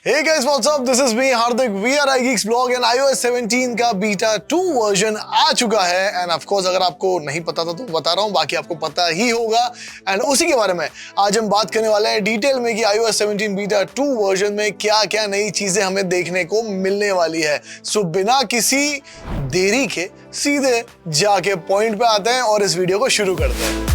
Hey guys, what's up? This is me Hardik. We are iGeeks blog and iOS 17 का beta 2 version आ चुका है and of course अगर आपको नहीं पता था तो बता रहा हूँ, बाकी आपको पता ही होगा. एंड उसी के बारे में आज हम बात करने वाले हैं डिटेल में कि iOS 17 बीटा 2 वर्जन में क्या क्या नई चीजें हमें देखने को मिलने वाली है. सो बिना किसी देरी के सीधे जाके पॉइंट पे आते हैं और इस वीडियो को शुरू करते हैं.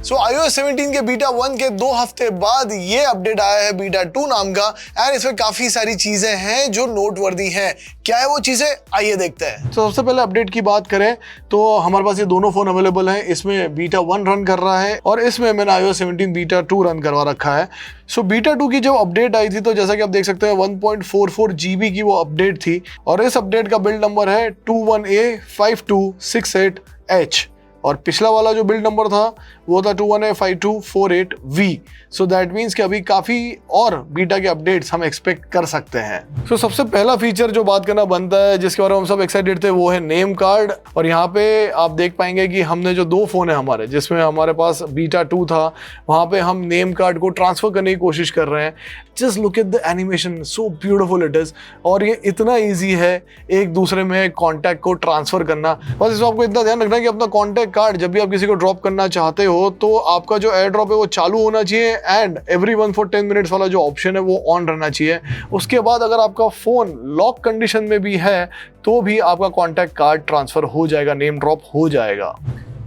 सो iOS 17 के बीटा 1 के 2 हफ्ते बाद ये अपडेट आया है बीटा 2 नाम का एंड इसमें काफी सारी चीजें हैं जो नोटवर्दी हैं. क्या है वो चीजें, आइए देखते हैं. तो सबसे पहले अपडेट की बात करें तो हमारे पास ये दोनों फोन अवेलेबल हैं. इसमें बीटा 1 रन कर रहा है और इसमें मैंने iOS 17 बीटा 2 रन करवा रखा है. सो बीटा 2 की जब अपडेट आई थी तो जैसा कि आप देख सकते हैं 1.44 GB की वो अपडेट थी और इस अपडेट का बिल्ड नंबर है 21A5268H और पिछला वाला जो बिल्ड नंबर था वो था 21A5248V. सो दैट मीन्स कि अभी काफ़ी और बीटा के अपडेट्स हम एक्सपेक्ट कर सकते हैं. सो सबसे पहला फीचर जो बात करना बनता है जिसके बारे में हम सब एक्साइटेड थे वो है नेम कार्ड. और यहाँ पे आप देख पाएंगे कि हमने जो दो फ़ोन है हमारे जिसमें हमारे पास बीटा 2 था वहाँ पे हम नेम कार्ड को ट्रांसफ़र करने की कोशिश कर रहे हैं. Just look at the animation, so beautiful it is. और ये इतना ईजी है एक दूसरे में कॉन्टैक्ट को ट्रांसफ़र करना. बस इसमें आपको इतना ध्यान रखना है कि अपना कॉन्टैक्ट कार्ड जब भी आप किसी को ड्रॉप करना चाहते हो तो आपका जो एयर ड्रॉप है वो चालू होना चाहिए एंड एवरीवन फॉर 10 मिनट्स वाला जो ऑप्शन है वो ऑन रहना चाहिए. उसके बाद अगर आपका फ़ोन लॉक कंडीशन में भी है तो भी आपका कॉन्टैक्ट कार्ड ट्रांसफ़र हो जाएगा, नेम ड्रॉप हो जाएगा.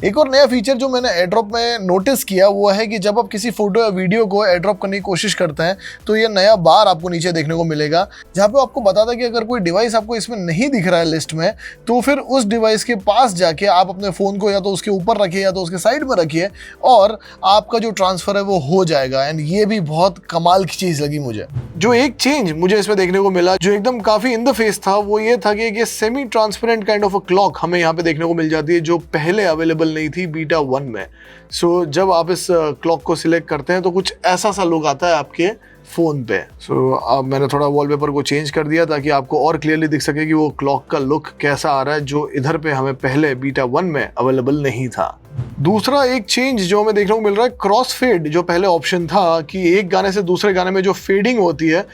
एक और नया फीचर जो मैंने एयर ड्रॉप में नोटिस किया वो है कि जब आप किसी फोटो या वीडियो को एयर ड्रॉप करने की कोशिश करते हैं तो ये नया बार आपको नीचे देखने को मिलेगा जहाँ पे आपको बताता है कि अगर कोई डिवाइस आपको इसमें नहीं दिख रहा है लिस्ट में तो फिर उस डिवाइस के पास जाके आप अपने फ़ोन को या तो उसके ऊपर रखिए या तो उसके साइड में रखिए और आपका जो ट्रांसफ़र है वो हो जाएगा. एंड ये भी बहुत कमाल की चीज़ लगी मुझे. जो एक चेंज मुझे इसमें देखने को मिला जो एकदम काफ़ी इन द फेस था वो ये था कि एक semi transparent kind of a clock हमें यहाँ पे देखने को मिल जाती है जो पहले अवेलेबल नहीं थी बीटा 1 में. सो जब आप इस क्लॉक को सिलेक्ट करते हैं तो कुछ ऐसा सा लुक आता है आपके फ़ोन पे. सो अब मैंने थोड़ा वॉलपेपर को चेंज कर दिया ताकि आपको और क्लियरली दिख सके कि वो क्लॉक का लुक कैसा आ रहा है जो इधर पे हमें पहले बीटा 1 में अवेलेबल नहीं था. दूसरा एक चेंज जो हमें देखने को मिल रहा है क्रॉस फेड. जो पहले ऑप्शन था कि एक गाने से दूसरे गाने में जो फेडिंग होती है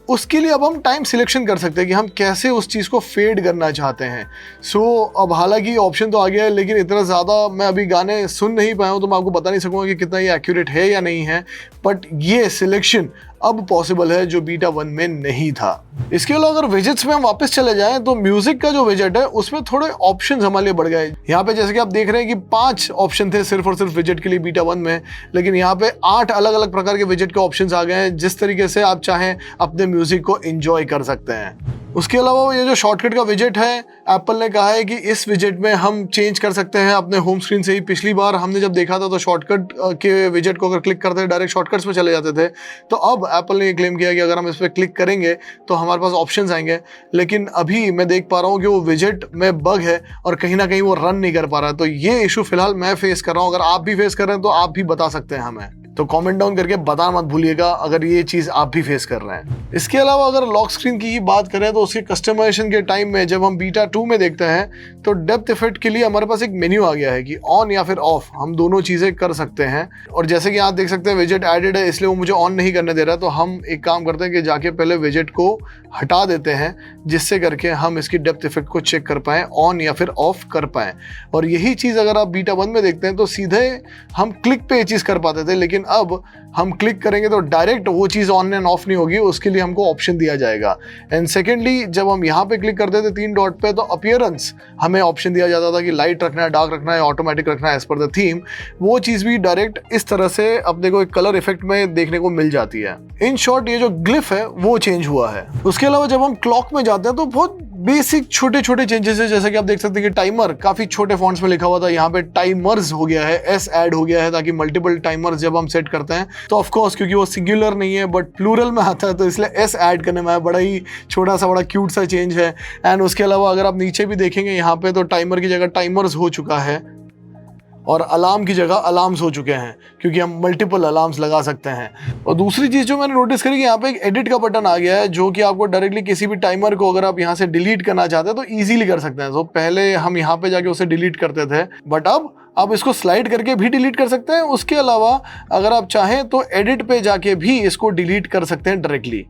उसके लिए अब हम टाइम सिलेक्शन कर सकते हैं कि हम कैसे उस चीज़ को फेड करना चाहते हैं. सो अब हालांकि ऑप्शन तो आ गया है लेकिन इतना ज़्यादा मैं अभी गाने सुन नहीं पाया हूँ तो मैं आपको बता नहीं सकूँगा कि कितना ये एक्यूरेट है या नहीं है. बट ये सिलेक्शन अब पॉसिबल है जो बीटा 1 में नहीं था. इसके अलावा अगर विजेट्स में हम वापस चले जाएं तो म्यूजिक का जो विजेट है उसमें थोड़े ऑप्शंस हमारे लिए बढ़ गए. यहाँ पे जैसे कि आप देख रहे हैं कि 5 ऑप्शन थे सिर्फ और सिर्फ विजेट के लिए बीटा 1 में, लेकिन यहाँ पे 8 अलग अलग प्रकार के विजेट के ऑप्शंस आ गए हैं जिस तरीके से आप चाहें अपने म्यूजिक को एंजॉय कर सकते हैं. उसके अलावा ये जो शॉर्टकट का विजेट है एप्पल ने कहा है कि इस विजेट में हम चेंज कर सकते हैं अपने होम स्क्रीन से ही. पिछली बार हमने जब देखा था तो शॉर्टकट के विजेट को अगर क्लिक करते हैं डायरेक्ट शॉर्टकट्स में चले जाते थे. तो अब एप्पल ने ये क्लेम किया कि अगर हम इस पर क्लिक करेंगे तो हमारे पास ऑप्शंस आएंगे, लेकिन अभी मैं देख पा रहा हूँ कि वो विजेट में बग है और कहीं ना कहीं वो रन नहीं कर पा रहा है. तो ये इशू फिलहाल मैं फेस कर रहा हूँ. अगर आप भी फेस कर रहे हैं तो आप भी बता सकते हैं हमें, तो कमेंट डाउन करके बताना मत भूलिएगा अगर ये चीज़ आप भी फेस कर रहे हैं. इसके अलावा अगर लॉक स्क्रीन की ही बात करें तो उसके कस्टमाइजेशन के टाइम में जब हम बीटा 2 में देखते हैं तो डेप्थ इफेक्ट के लिए हमारे पास एक मेन्यू आ गया है कि ऑन या फिर ऑफ हम दोनों चीज़ें कर सकते हैं. और जैसे कि आप देख सकते हैं विजेट एडेड है इसलिए वो मुझे ऑन नहीं करने दे रहा है. तो हम एक काम करते हैं कि जाके पहले विजेट को हटा देते हैं जिससे करके हम इसकी डेप्थ इफेक्ट को चेक कर पाएँ, ऑन या फिर ऑफ कर पाएँ. और यही चीज़ अगर आप बीटा 1 में देखते हैं तो सीधे हम क्लिक पे ये चीज़ कर पाते थे, लेकिन अब हम क्लिक करेंगे तो डायरेक्ट वो चीज़ ऑन एंड ऑफ नहीं होगी, उसके लिए हमको ऑप्शन दिया जाएगा. एंड सेकेंडली जब हम यहाँ पे क्लिक करते थे 3 डॉट पे तो अपीयरेंस हमें ऑप्शन दिया जाता था कि लाइट रखना है, डार्क रखना है, ऑटोमेटिक रखना है एज पर द थीम. वो चीज़ भी डायरेक्ट इस तरह से अपने को एक कलर इफेक्ट में देखने को मिल जाती है. इन शॉर्ट ये जो ग्लिफ है वो चेंज हुआ है. उसके अलावा जब हम क्लॉक में जाते हैं तो बहुत बेसिक छोटे छोटे चेंजेस है. जैसे कि आप देख सकते हैं कि टाइमर काफ़ी छोटे फॉन्ट्स में लिखा हुआ था, यहाँ पे टाइमर्स हो गया है, एस ऐड हो गया है ताकि मल्टीपल टाइमर्स जब हम सेट करते हैं तो ऑफ कोर्स क्योंकि वो सिंगुलर नहीं है बट प्लूरल में आता है तो इसलिए एस ऐड करने में बड़ा ही छोटा सा बड़ा क्यूट सा चेंज है. एंड उसके अलावा अगर आप नीचे भी देखेंगे यहाँ पे तो टाइमर की जगह टाइमर्स हो चुका है और अलार्म की जगह अलार्म्स हो चुके हैं क्योंकि हम मल्टीपल अलार्म्स लगा सकते हैं. और दूसरी चीज़ जो मैंने नोटिस करी कि यहाँ पे एक एडिट का बटन आ गया है जो कि आपको डायरेक्टली किसी भी टाइमर को अगर आप यहाँ से डिलीट करना चाहते हैं तो ईजिली कर सकते हैं. तो पहले हम यहाँ पे जाके उसे डिलीट करते थे बट अब आप इसको स्लाइड करके भी डिलीट कर सकते हैं। उसके अलावा अगर आप चाहें तो एडिट पे जाके भी इसको डिलीट कर सकते हैं डायरेक्टली।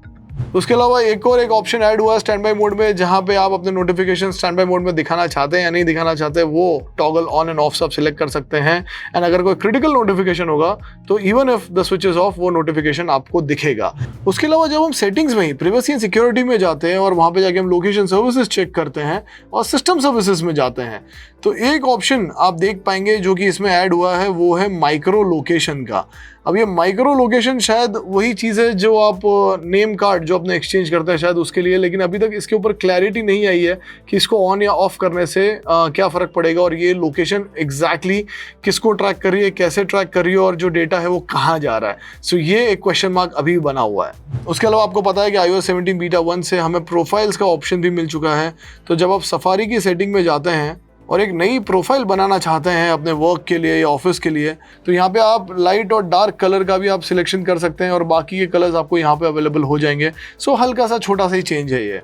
उसके अलावा एक ऑप्शन ऐड हुआ है स्टैंड बाय मोड में, जहां पे आप अपने नोटिफिकेशन स्टैंड बाय मोड में दिखाना चाहते हैं या नहीं दिखाना चाहते, वो टॉगल ऑन एंड ऑफ सब सिलेक्ट कर सकते हैं। एंड अगर कोई क्रिटिकल नोटिफिकेशन होगा तो even if the switch is of, वो नोटिफिकेशन आपको दिखेगा। उसके अलावा जब हम सेटिंग्स में ही प्राइवेसी एंड सिक्योरिटी में जाते हैं और वहां पे जाके हम लोकेशन सर्विसेज चेक करते हैं और सिस्टम सर्विसेज में जाते हैं, तो एक ऑप्शन आप देख पाएंगे जो कि इसमें ऐड हुआ है, वो है माइक्रो लोकेशन का। अब ये माइक्रो लोकेशन शायद वही चीज़ है जो आप नेम कार्ड जो अपने एक्सचेंज करते हैं शायद उसके लिए, लेकिन अभी तक इसके ऊपर क्लैरिटी नहीं आई है कि इसको ऑन या ऑफ करने से क्या फ़र्क पड़ेगा और ये लोकेशन एग्जैक्टली किसको ट्रैक कर रही है, कैसे ट्रैक कर रही है और जो डेटा है वो कहाँ जा रहा है। सो ये एक क्वेश्चन मार्क अभी बना हुआ है। उसके अलावा आपको पता है कि iOS 17 बीटा 1 से हमें प्रोफाइल्स का ऑप्शन भी मिल चुका है। तो जब आप सफारी की सेटिंग में जाते हैं और एक नई प्रोफाइल बनाना चाहते हैं अपने वर्क के लिए या ऑफिस के लिए, तो यहाँ पे आप लाइट और डार्क कलर का भी आप सिलेक्शन कर सकते हैं और बाकी के कलर्स आपको यहाँ पे अवेलेबल हो जाएंगे। सो हल्का सा छोटा सा ही चेंज है ये।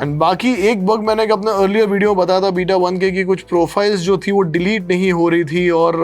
एंड बाकी एक बग मैंने अपने अर्लियर वीडियो में बताया था बीटा 1 के कि कुछ प्रोफाइल्स जो थी वो डिलीट नहीं हो रही थी और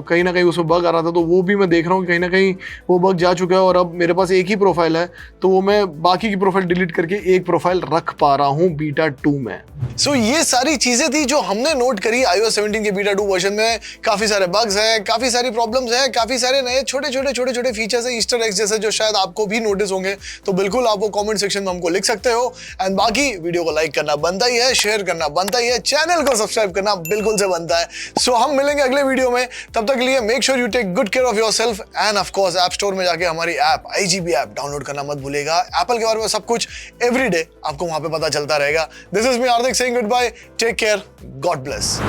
कहीं ना कहीं उसमें बग आ रहा था, तो वो भी मैं देख रहा हूँ कहीं ना कहीं वो बग जा चुका है और अब मेरे पास एक ही प्रोफाइल है, तो वो मैं बाकी की प्रोफाइल डिलीट करके एक प्रोफाइल रख पा रहा हूँ बीटा 2 में। सो ये सारी चीजें थी जो हमने नोट करी iOS 17 के बीटा 2 वर्जन में। काफी सारे बग्स हैं, काफी सारी प्रॉब्लम्स हैं, काफी सारे नए छोटे छोटे फीचर्स हैं, ईस्टर एग्स जैसे, जो शायद आपको भी नोटिस होंगे। तो बिल्कुल आप वो कमेंट सेक्शन में हमको लिख सकते हो। एंड बाकी वीडियो को लाइक करना बनता ही है, शेयर करना बनता ही है, चैनल को सब्सक्राइब करना बिल्कुल से बनता है। सो हम मिलेंगे अगले वीडियो में, तब तक के लिए make sure you take good care of yourself and of course app store में जाके हमारी ऐप IGB ऐप डाउनलोड करना मत भूलिएगा। एप्पल के बारे में सब कुछ एवरीडे आपको वहां पे पता चलता रहेगा। This is me Hardik saying goodbye. Take care. God bless.